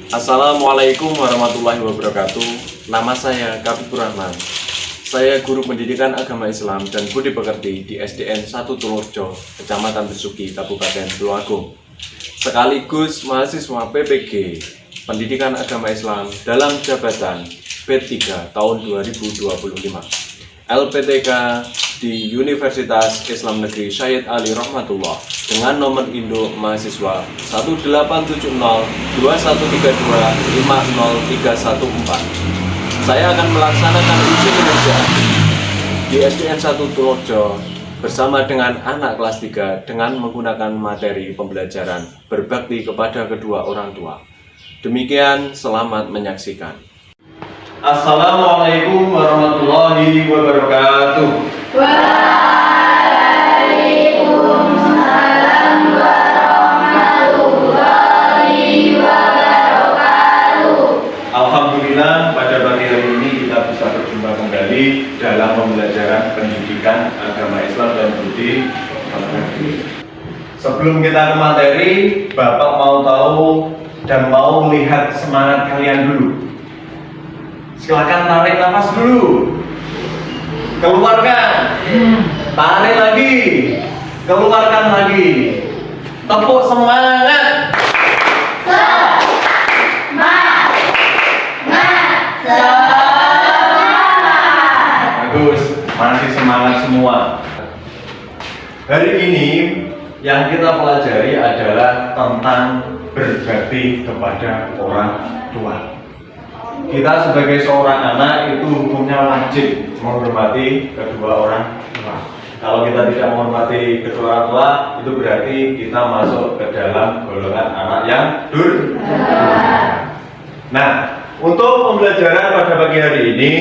Assalamualaikum warahmatullahi wabarakatuh. Nama saya Kapipur Rahman. Saya guru pendidikan agama Islam dan budi pekerti di SDN 1 Tulurjo, Kecamatan Besuki, Kabupaten Tulungagung. Sekaligus mahasiswa PPG Pendidikan Agama Islam dalam jabatan B3 tahun 2025. LPTK di Universitas Islam Negeri Syed Ali Rahmatullah dengan nomor induk mahasiswa 1870213250314. Saya akan melaksanakan uji kinerja di SDN 1 Tulurjo bersama dengan anak kelas 3 dengan menggunakan materi pembelajaran berbakti kepada kedua orang tua. Demikian, selamat menyaksikan. Assalamualaikum warahmatullahi wabarakatuh. Waalaikumsalam warahmatullahi wabarakatuh. Alhamdulillah, pada pagi hari ini kita bisa berjumpa kembali dalam pembelajaran pendidikan agama Islam dan budi pekerti. Sebelum kita ke materi, Bapak mau tahu dan mau melihat semangat kalian dulu. Silakan tarik nafas dulu. Keluarkan. Tarik lagi. Keluarkan lagi. Tepuk semangat. Bagus, masih semangat semua. Hari ini yang kita pelajari adalah tentang berbakti kepada orang tua. Kita sebagai seorang anak itu hukumnya wajib menghormati kedua orang tua. Kalau kita tidak menghormati kedua orang tua, itu berarti kita masuk ke dalam golongan anak yang durhaka. Nah, untuk pembelajaran pada pagi hari ini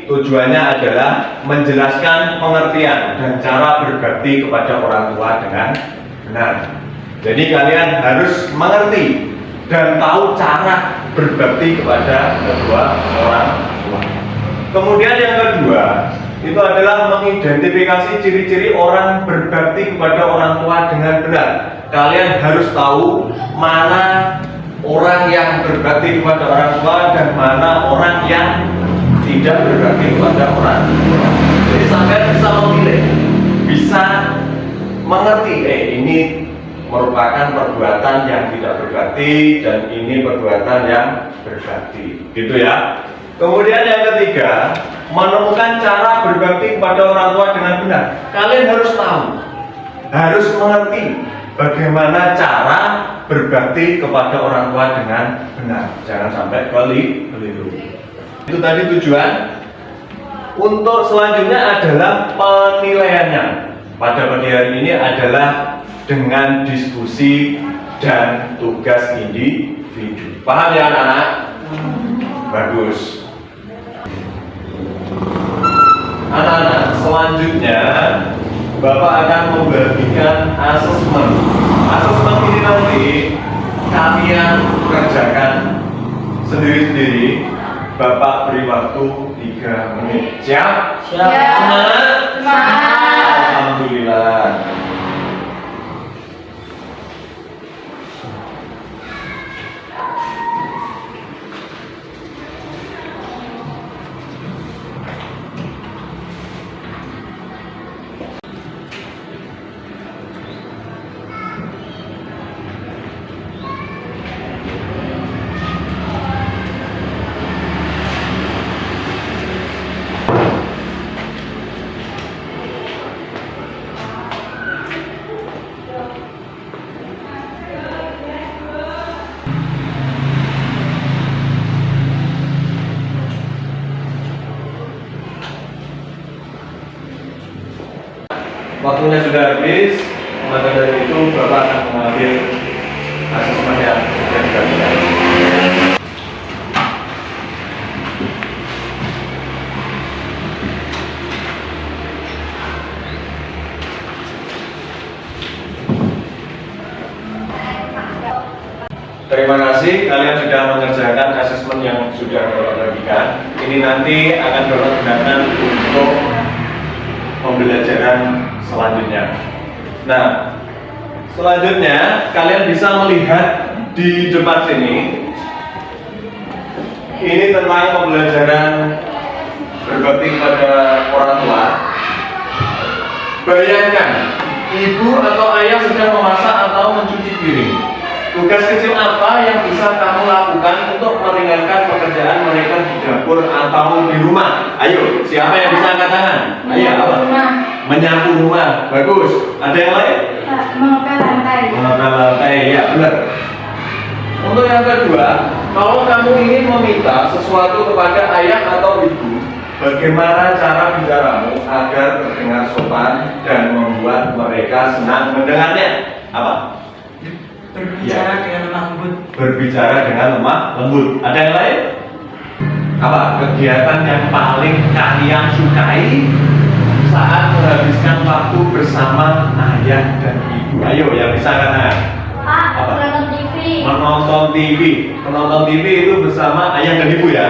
tujuannya adalah menjelaskan pengertian dan cara berbakti kepada orang tua dengan benar. Jadi kalian harus mengerti dan tahu cara berbakti kepada kedua orang tua. Kemudian yang kedua, itu adalah mengidentifikasi ciri-ciri orang berbakti kepada orang tua dengan benar. Kalian harus tahu mana orang yang berbakti kepada orang tua dan mana orang yang tidak berbakti kepada orang tua. Jadi sampai bisa memilih, bisa mengerti, ini merupakan perbuatan yang tidak berbakti dan ini perbuatan yang berbakti, gitu ya. Kemudian yang ketiga, menemukan cara berbakti kepada orang tua dengan benar. Kalian harus tahu, harus mengerti bagaimana cara berbakti kepada orang tua dengan benar. Jangan sampai keliru. Itu tadi tujuan. Untuk selanjutnya adalah penilaiannya. Pada pagi hari ini adalah dengan diskusi dan tugas individu. Paham ya anak-anak? Bagus. Anak-anak, selanjutnya Bapak akan membagikan asesmen. Asesmen ini nanti kalian kerjakan sendiri-sendiri. Bapak beri waktu 3 menit. Siap? Siap. Semangat? Semangat. Alhamdulillah. Waktunya sudah habis, maka dari itu Bapak akan mengambil asesmen yang sudah dibagikan. Terima kasih, kalian sudah mengerjakan asesmen yang sudah Bapak bagikan. Ini nanti akan Bapak gunakan untuk pembelajaran selanjutnya. Nah, selanjutnya kalian bisa melihat di depan sini ini tentang pembelajaran berbakti kepada orang tua. Bayangkan, ibu atau ayah sedang memasak atau mencuci piring. Tugas kecil apa yang bisa kamu lakukan untuk meringankan pekerjaan mereka di dapur atau di rumah? Ayo, siapa yang bisa angkat tangan? Ayo, apa? Menyapu rumah. Bagus. Ada yang lain? Mengepel lantai. Mengepel lantai, ya benar. Untuk yang kedua, kalau kamu ingin meminta sesuatu kepada ayah atau ibu, bagaimana cara bicaramu agar terdengar sopan dan membuat mereka senang mendengarnya? Apa? Berbicara dengan lemah lembut. Berbicara dengan lemah lembut. Ada yang lain? Apa? Kegiatan yang paling kalian sukai saat menghabiskan waktu bersama ayah dan ibu. Ayo, yang bisa katakan. Apa? Menonton TV. Menonton TV. Menonton TV itu bersama ayah dan ibu ya?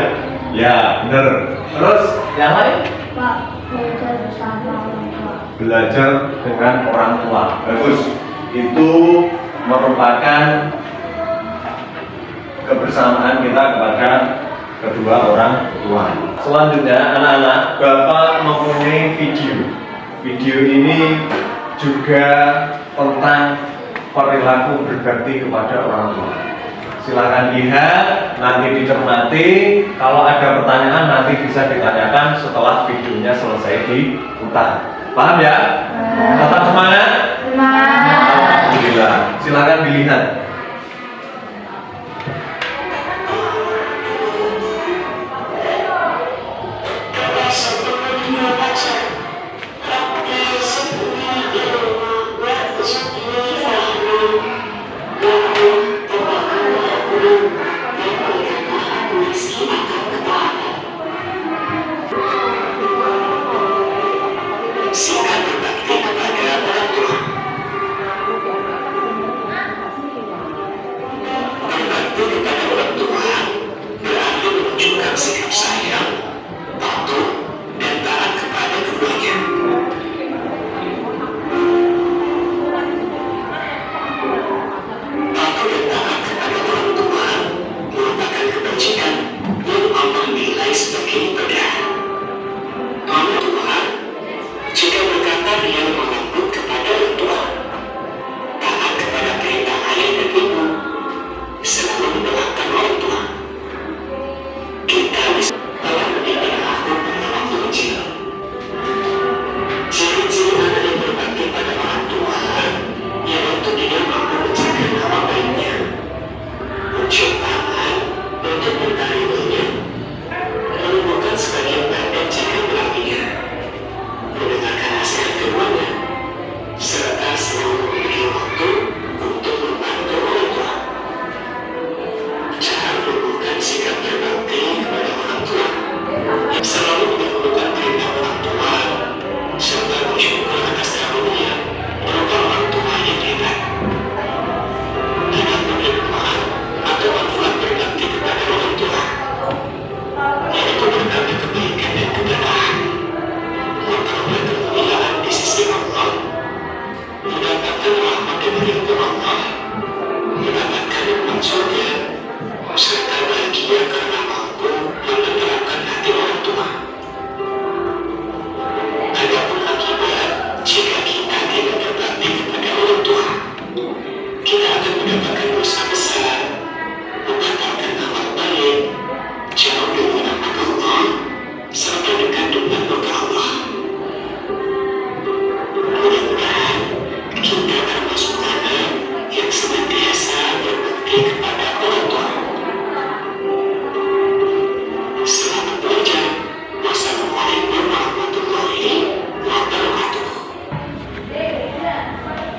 Ya, benar. Terus yang lain? Pak, belajar bersama orang tua. Belajar dengan orang tua. Bagus. Itu merupakan kebersamaan kita kepada kedua orang tua. Selanjutnya, anak-anak, Bapak mempunyai video. Video ini juga tentang perilaku berbakti kepada orang tua. Silakan lihat, nanti dicermati. Kalau ada pertanyaan nanti bisa ditanyakan setelah videonya selesai diputar. Paham ya? Tetap semangat. Alhamdulillah. Silakan dilihat.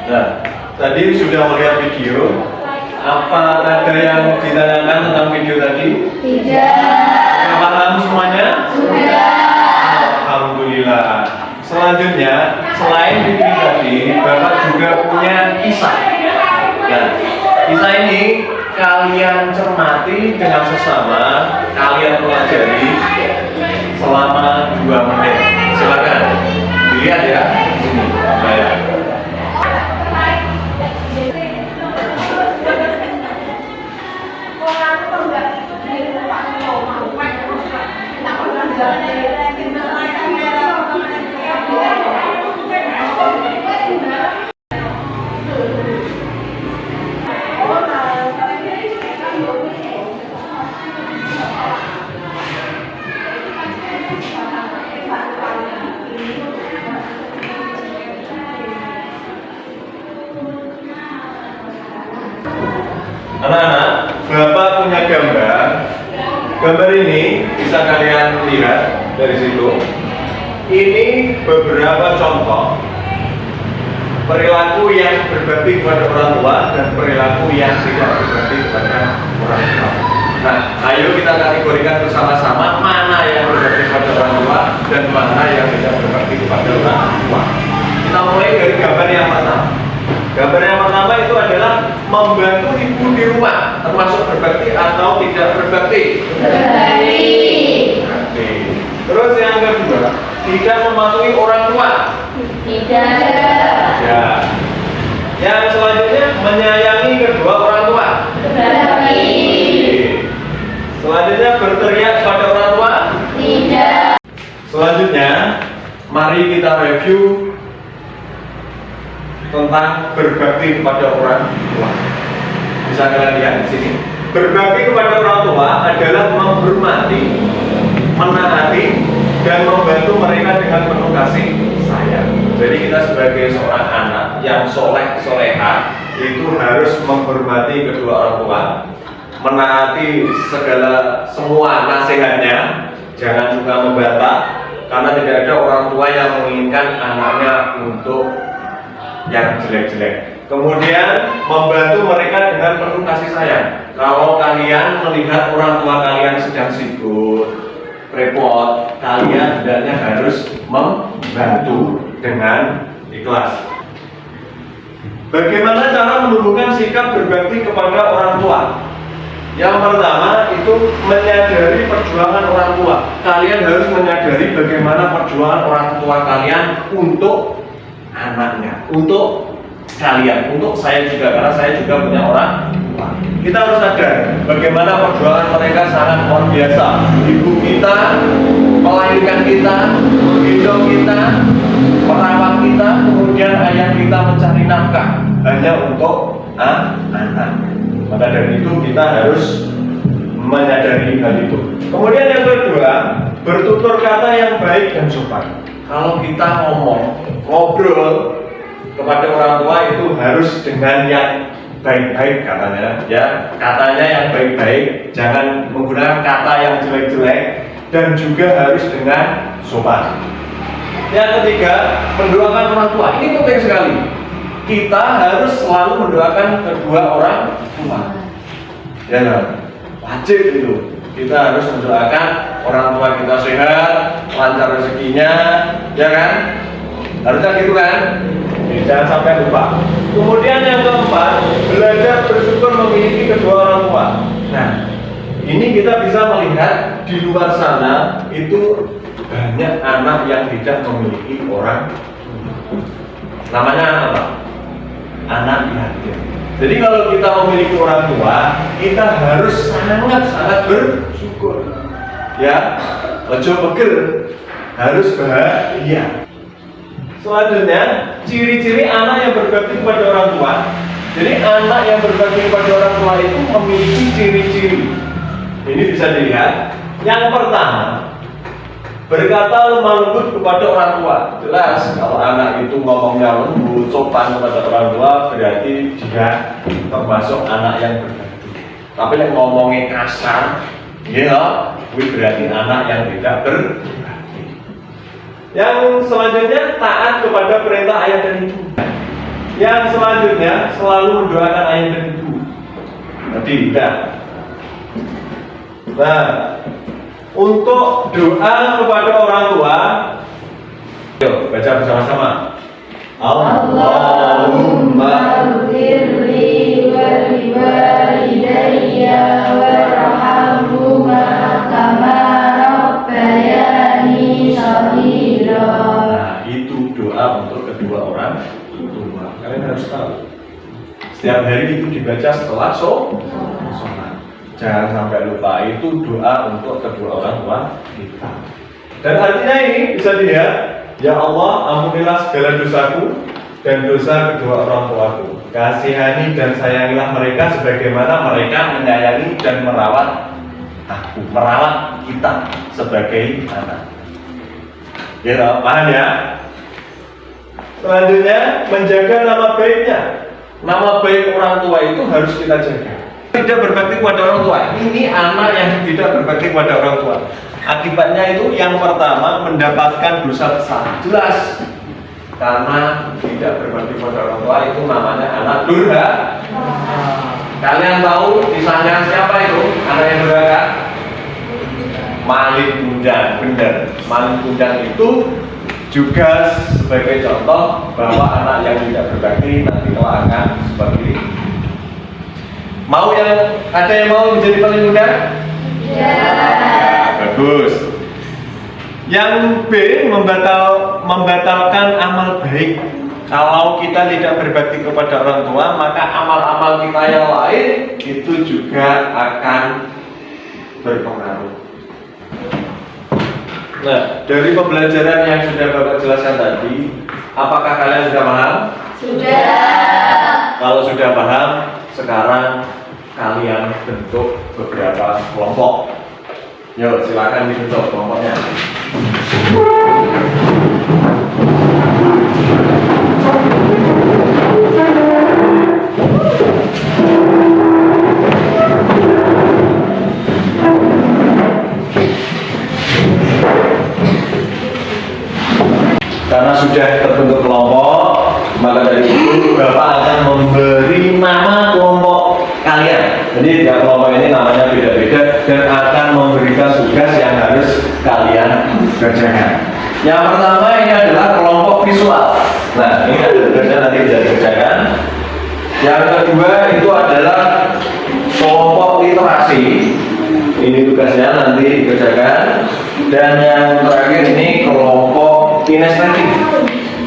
Nah, tadi sudah melihat video. Apa ada yang ditanyakan tentang video tadi? Tidak. Sudah paham semuanya? Sudah. Alhamdulillah. Selanjutnya, selain video tadi, Bapak juga punya kisah. Nah, kisah ini kalian cermati dengan sesama, kalian pelajari selama 2 menit. Silakan dilihat ya. Sini, saya. gambar ini bisa kalian lihat dari situ. Ini beberapa contoh perilaku yang berbakti kepada orang tua dan perilaku yang tidak berbakti kepada orang tua. Nah, ayo kita kategorikan bersama-sama mana yang berbakti kepada orang tua dan mana yang tidak berbakti kepada orang tua. Kita mulai dari gambar yang pertama. Gambar yang pertama itu adalah membantu ibu di rumah, termasuk berbakti atau tidak berbakti. Berbakti. Berbakti. Terus yang kedua, tidak mematuhi orang tua. Tidak. Ya. Yang selanjutnya menyayangi kedua orang tua. Berbakti. Selanjutnya berteriak kepada orang tua. Tidak. Selanjutnya, mari kita review tentang berbakti kepada orang tua. Bisa kalian lihat di sini. Berbakti kepada orang tua adalah menghormati, menaati, dan membantu mereka dengan penuh kasih sayang. Jadi kita sebagai seorang anak yang soleh soleha itu harus menghormati kedua orang tua, menaati semua nasihatnya, jangan suka membantah, karena tidak ada orang tua yang menginginkan anaknya untuk yang jelek-jelek. Kemudian membantu mereka dengan penuh kasih sayang. Kalau kalian melihat orang tua kalian sedang sibuk, repot, kalian hendaknya harus membantu dengan ikhlas. Bagaimana cara menumbuhkan sikap berbakti kepada orang tua? Yang pertama itu menyadari perjuangan orang tua. Kalian harus menyadari bagaimana perjuangan orang tua kalian untuk anaknya, untuk kalian, untuk saya juga, karena saya juga punya orang tua. Kita harus sadar bagaimana perjuangan mereka sangat luar biasa. Ibu kita melahirkan kita, menggendong kita, merawat kita, kemudian ayah kita mencari nafkah hanya untuk anak. Maka dari itu kita harus menyadari hal itu. Kemudian yang kedua, bertutur kata yang baik dan sopan. Kalau kita ngobrol kepada orang tua itu harus dengan yang baik-baik katanya, ya katanya yang baik-baik, jangan menggunakan kata yang jelek-jelek, dan juga harus dengan sopan. Yang ketiga, mendoakan orang tua. Ini penting sekali. Kita harus selalu mendoakan kedua orang tua. Ya, wajib itu. Kita harus mendoakan orang tua kita sehat, lancar rezekinya, ya kan? Harusnya gitu kan? Jangan sampai lupa. Kemudian yang keempat, belajar bersyukur memiliki kedua orang tua. Nah, ini kita bisa melihat di luar sana itu banyak anak yang tidak memiliki orang tua. Namanya anak apa? Anak yatim. Jadi kalau kita memiliki orang tua, kita harus sangat-sangat bersyukur. Ya, ojo pegel, harus bahagia. Selanjutnya, ciri-ciri anak yang berbakti kepada orang tua. Jadi anak yang berbakti kepada orang tua itu memiliki ciri-ciri. Ini bisa dilihat. Yang pertama, berkata lemah lembut kepada orang tua. Jelas kalau anak itu ngomongnya lembut, sopan kepada orang tua, berarti dia termasuk anak yang berbakti. Tapi yang ngomongnya kasar, ya, berarti anak yang tidak berbakti. Yang selanjutnya, taat kepada perintah ayah dan ibu. Yang selanjutnya, selalu mendoakan ayah dan ibu. Tidak. Nah, untuk doa kepada orang tua, yuk baca bersama-sama. Allahumma ighfirli wa liwalidayya warhamhuma kama rabbayani shaghira. Nah, itu doa untuk kedua orang tua. Kalian harus tahu. Setiap hari itu dibaca setelah sholat. Jangan sampai lupa, itu doa untuk kedua orang tua kita. Dan artinya ini bisa dilihat, ya Allah, ampunilah segala dosaku dan dosa kedua orang tuaku. Kasihani dan sayangilah mereka sebagaimana mereka menyayangi dan merawat aku, merawat kita sebagai anak. Ya, paham ya? Selanjutnya, menjaga nama baiknya. Nama baik orang tua itu harus kita jaga. Tidak berbakti kepada orang tua. Ini anak yang tidak berbakti kepada orang tua. Akibatnya itu yang pertama mendapatkan dosa besar. Jelas. Karena tidak berbakti kepada orang tua itu namanya anak durhaka. Kalian tahu kisahnya siapa itu? Anak yang durhaka? Maling kundang, benar. Maling kundang itu juga sebagai contoh bahwa anak yang tidak berbakti nanti kelak akan seperti ini. Ada yang mau menjadi paling kundang? Ya. Bagus. Yang B, membatalkan amal baik. Kalau kita tidak berbakti kepada orang tua, maka amal-amal kita yang lain itu juga akan berpengaruh. Nah, dari pembelajaran yang sudah Bapak jelaskan tadi, apakah kalian sudah paham? Sudah. Kalau sudah paham, sekarang kalian bentuk beberapa kelompok. Yuk, silakan dibentuk kelompoknya. Karena sudah terbentuk kelompok, maka dari itu Bapak akan memberi nama kelompok kalian. Jadi tiap kelompok ini namanya beda-beda dan akan memberikan tugas yang harus kalian kerjakan. Yang pertama ini adalah kelompok visual. Nah, ini ada tugasnya nanti bisa dikerjakan. Yang kedua itu adalah kelompok literasi. Ini tugasnya nanti dikerjakan. Dan yang terakhir ini kelompok kinestetik,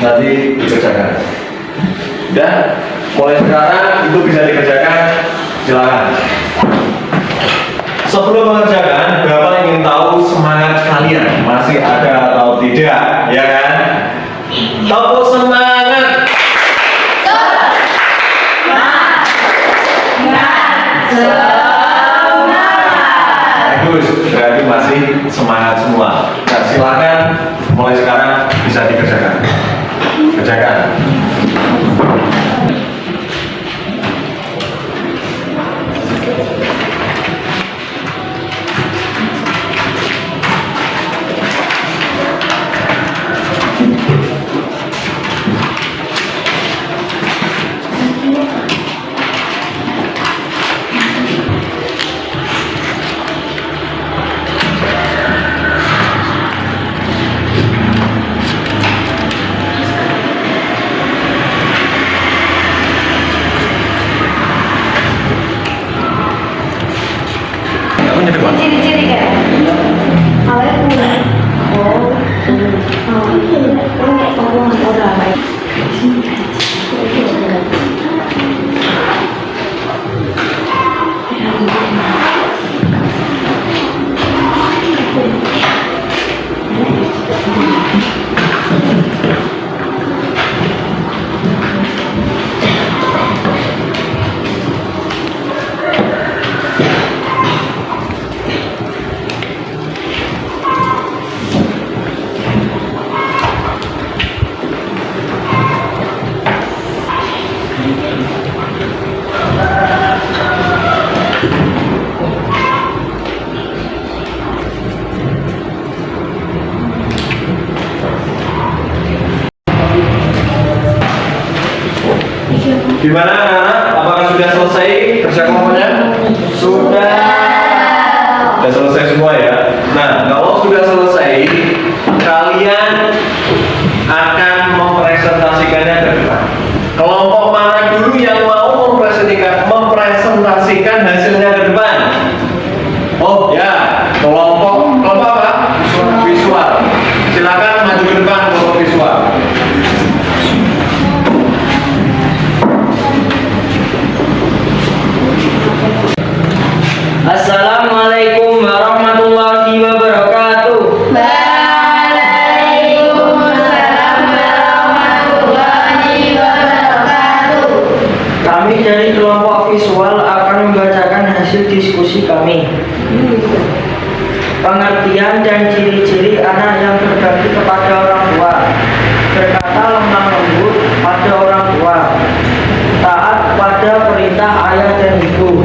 nanti dikerjakan. Dan mulai sekarang itu bisa dikerjakan, silakan. Sebelum mengerjakan, Bapak ingin tahu semangat kalian masih ada atau tidak, ya kan? Tepuk semangat. Bagus, berarti masih semangat semua. Nah, silakan mulai sekarang bisa dikerjakan. Kerjakan. Ciri-ciri kan? Awalnya kurang. Gimana anak-anak? Apakah sudah selesai kerja kelompoknya? Sudah. Sudah selesai semua ya. Nah, kalau sudah selesai, kalian akan mempresentasikannya ke depan. Kelompok mana dulu yang mau mempresentasikan hasilnya ke depan? Oh ya, kelompok apa? Visual. Silakan maju ke depan kelompok visual. Assalamualaikum warahmatullahi wabarakatuh. Waalaikumsalam warahmatullahi wabarakatuh. Kami dari kelompok visual akan membacakan hasil diskusi kami. Pengertian dan ciri-ciri anak yang berbakti kepada orang tua. Berkata lemah lembut pada orang tua. Taat pada perintah ayah dan ibu.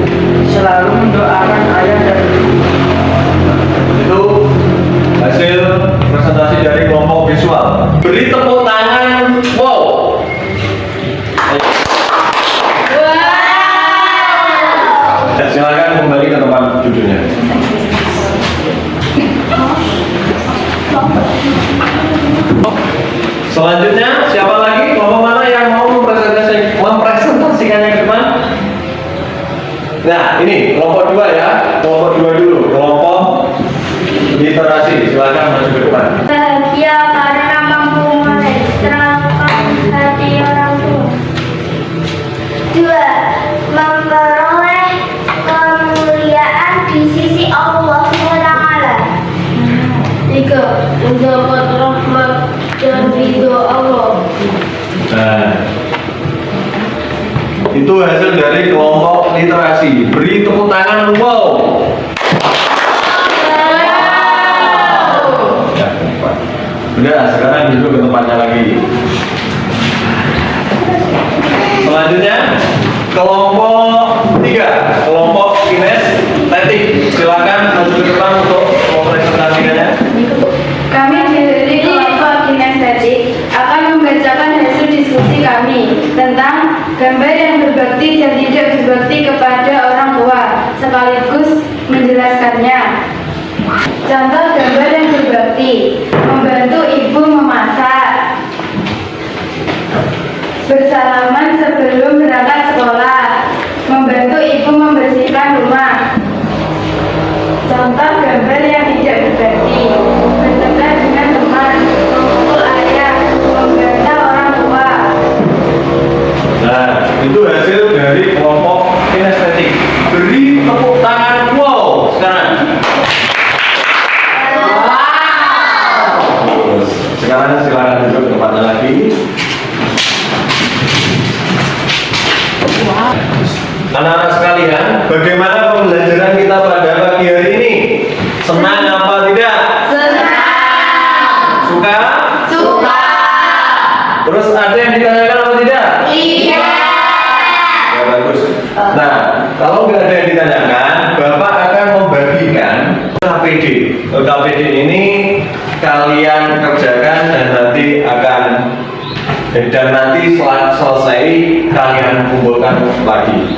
selalu mendoakan ayah dan ibu. Itu hasil presentasi dari kelompok visual. Beri tepuk tangan. Wow. Ya, silakan kembali ke tempat duduknya. Selanjutnya, siapa lagi? Kelompok mana yang mau mempresentasikannya ke depan? Nah, ini kelompok 2 ya. Kelompok 2 dulu. Kelompok literasi. Silakan maju ke depan. Bahagia karena mampu menetralkan hati orang tua. 2. Memperoleh kemuliaan di sisi Allah SWT. 3. Mendapat rahmat dan ridho Allah. Nah, itu hasil dari kelompok literasi. Beri tepuk tangan. Wow. Ya, udah, sekarang duduk ke tempatnya lagi. Selanjutnya, kelompok 3, kelompok kinestetik. Silakan maju ke depan untuk mempresentasikannya. Kami dari kelompok kinestetik akan membacakan hasil diskusi kami tentang gambar yang berbakti dan tidak berbakti kepada orang tua, sekaligus menjelaskannya. Contoh gambar yang berbakti: membantu ibu memasak, bersalaman sebelum berangkat sekolah, membantu ibu membersihkan rumah. Contoh gambar yang tidak berbakti: bertengkar dengan teman, memukul ayah, membantah orang tua. Nah, itu hasil dari kelompok kinestetik. Beri tepuk tangan. Wow. Sekarang. Terus, sekarang silakan duduk ke tempatnya lagi. Anak-anak sekalian, bagaimana pembelajaran kita pada pagi hari ini? Senang apa tidak? Senang. Suka? Suka. Terus ada yang ditanyakan apa tidak? Iya. Ya, bagus. Nah, kalau nggak ada yang ditanyakan, Bapak akan membagikan KPD. KPD ini kalian kerjakan dan nanti setelah selesai kalian kumpulkan lagi.